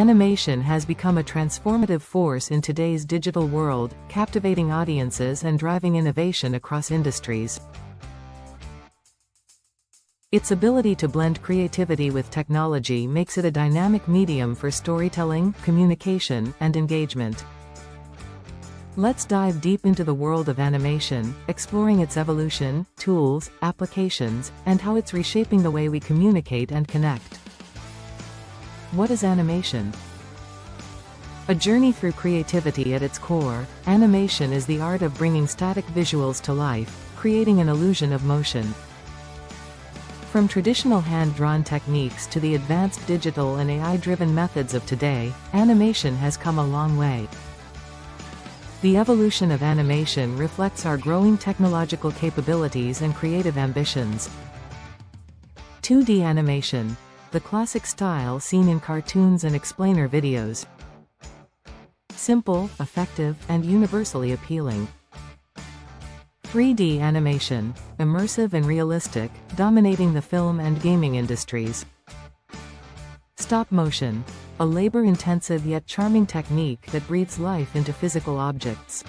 Animation has become a transformative force in today's digital world, captivating audiences and driving innovation across industries. Its ability to blend creativity with technology makes it a dynamic medium for storytelling, communication, and engagement. Let's dive deep into the world of animation, exploring its evolution, tools, applications, and how it's reshaping the way we communicate and connect. What is animation? A journey through creativity at its core, animation is the art of bringing static visuals to life, creating an illusion of motion. From traditional hand-drawn techniques to the advanced digital and AI-driven methods of today, animation has come a long way. The evolution of animation reflects our growing technological capabilities and creative ambitions. 2D animation, the classic style seen in cartoons and explainer videos. Simple, effective, and universally appealing. 3D animation, immersive and realistic, dominating the film and gaming industries. Stop motion, a labor-intensive yet charming technique that breathes life into physical objects.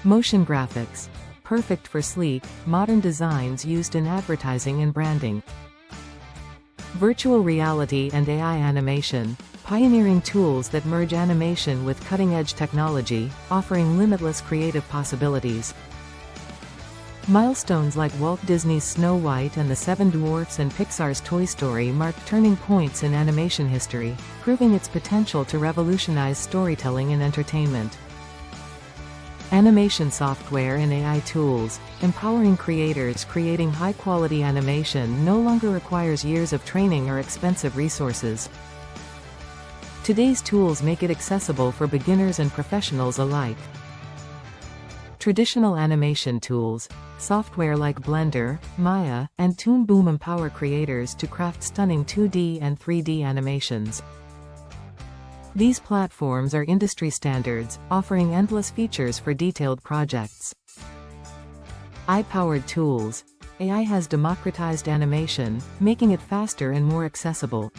Motion graphics, perfect for sleek, modern designs used in advertising and branding. Virtual reality and AI animation, pioneering tools that merge animation with cutting-edge technology, offering limitless creative possibilities. Milestones like Walt Disney's Snow White and the Seven Dwarfs and Pixar's Toy Story marked turning points in animation history, proving its potential to revolutionize storytelling and entertainment. Animation software and AI tools, empowering creators. Creating high-quality animation no longer requires years of training or expensive resources. Today's tools make it accessible for beginners and professionals alike. Traditional animation tools, software like Blender, Maya, and Toon Boom empower creators to craft stunning 2D and 3D animations. These platforms are industry standards, offering endless features for detailed projects. AI-powered tools. AI has democratized animation, making it faster and more accessible.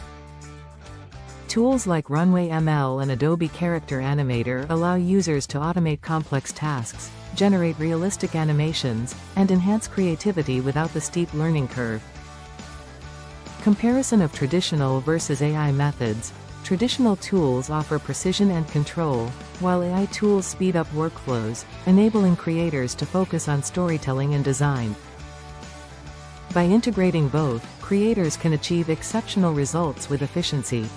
Tools like Runway ML and Adobe Character Animator allow users to automate complex tasks, generate realistic animations, and enhance creativity without the steep learning curve. Comparison of traditional versus AI methods. Traditional tools offer precision and control, while AI tools speed up workflows, enabling creators to focus on storytelling and design. By integrating both, creators can achieve exceptional results with efficiency.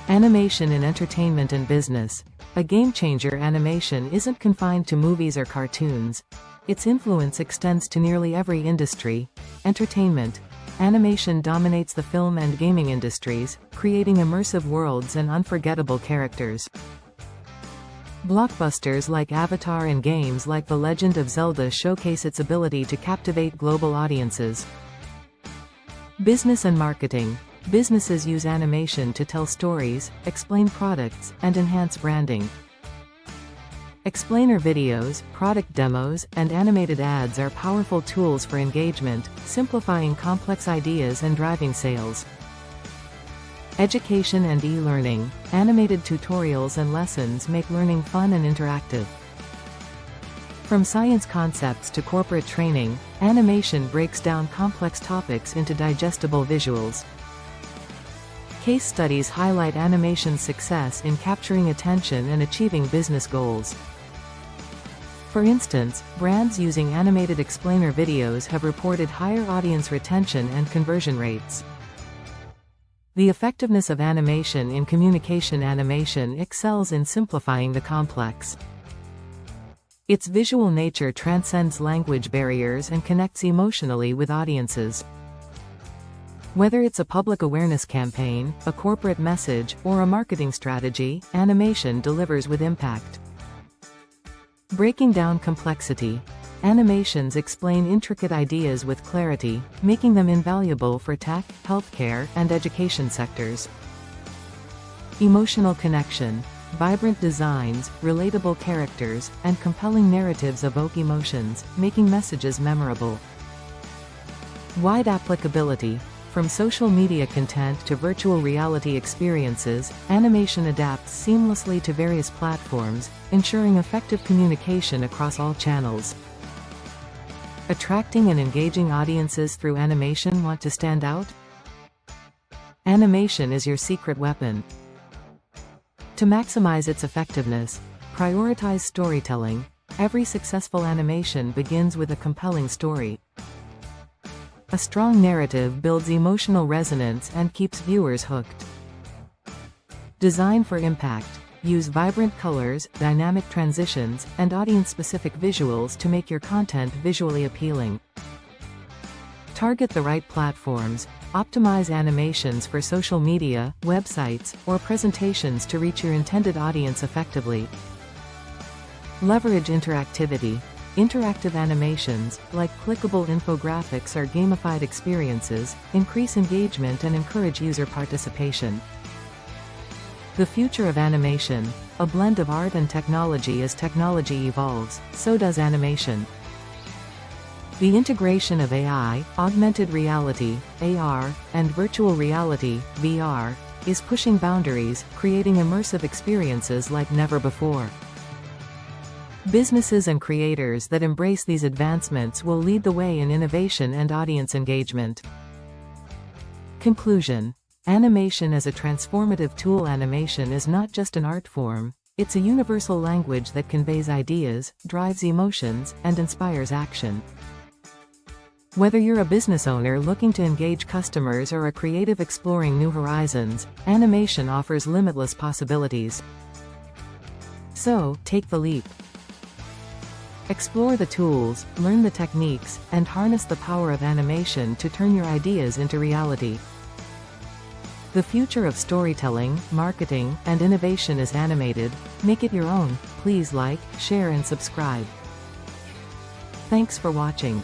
Animation in entertainment and business. A game-changer, animation isn't confined to movies or cartoons. Its influence extends to nearly every industry. Entertainment. Animation dominates the film and gaming industries, creating immersive worlds and unforgettable characters. Blockbusters like Avatar and games like The Legend of Zelda showcase its ability to captivate global audiences. Business and marketing. Businesses use animation to tell stories, explain products, and enhance branding. Explainer videos, product demos, and animated ads are powerful tools for engagement, simplifying complex ideas and driving sales. Education and e-learning. Animated tutorials and lessons make learning fun and interactive. From science concepts to corporate training, animation breaks down complex topics into digestible visuals. Case studies highlight animation's success in capturing attention and achieving business goals. For instance, brands using animated explainer videos have reported higher audience retention and conversion rates. The effectiveness of animation in communication. Animation excels in simplifying the complex. Its visual nature transcends language barriers and connects emotionally with audiences. Whether it's a public awareness campaign, a corporate message, or a marketing strategy, animation delivers with impact. Breaking down complexity. Animations explain intricate ideas with clarity, making them invaluable for tech, healthcare, and education sectors. Emotional connection. Vibrant designs, relatable characters, and compelling narratives evoke emotions, making messages memorable. Wide applicability. From social media content to virtual reality experiences, animation adapts seamlessly to various platforms, ensuring effective communication across all channels. Attracting and engaging audiences through animation. Want to stand out? Animation is your secret weapon. To maximize its effectiveness, prioritize storytelling. Every successful animation begins with a compelling story. A strong narrative builds emotional resonance and keeps viewers hooked. Design for impact. Use vibrant colors, dynamic transitions, and audience-specific visuals to make your content visually appealing. Target the right platforms. Optimize animations for social media, websites, or presentations to reach your intended audience effectively. Leverage interactivity. Interactive animations, like clickable infographics or gamified experiences, increase engagement and encourage user participation. The future of animation, a blend of art and technology. As technology evolves, so does animation. The integration of AI, augmented reality, AR, and virtual reality, VR, is pushing boundaries, creating immersive experiences like never before. Businesses and creators that embrace these advancements will lead the way in innovation and audience engagement. Conclusion. Animation as a transformative tool. Animation is not just an art form, it's a universal language that conveys ideas, drives emotions, and inspires action. Whether you're a business owner looking to engage customers or a creative exploring new horizons, animation offers limitless possibilities. So, take the leap. Explore the tools, learn the techniques, and harness the power of animation to turn your ideas into reality. The future of storytelling, marketing, and innovation is animated. Make it your own. Please like, share, and subscribe. Thanks for watching.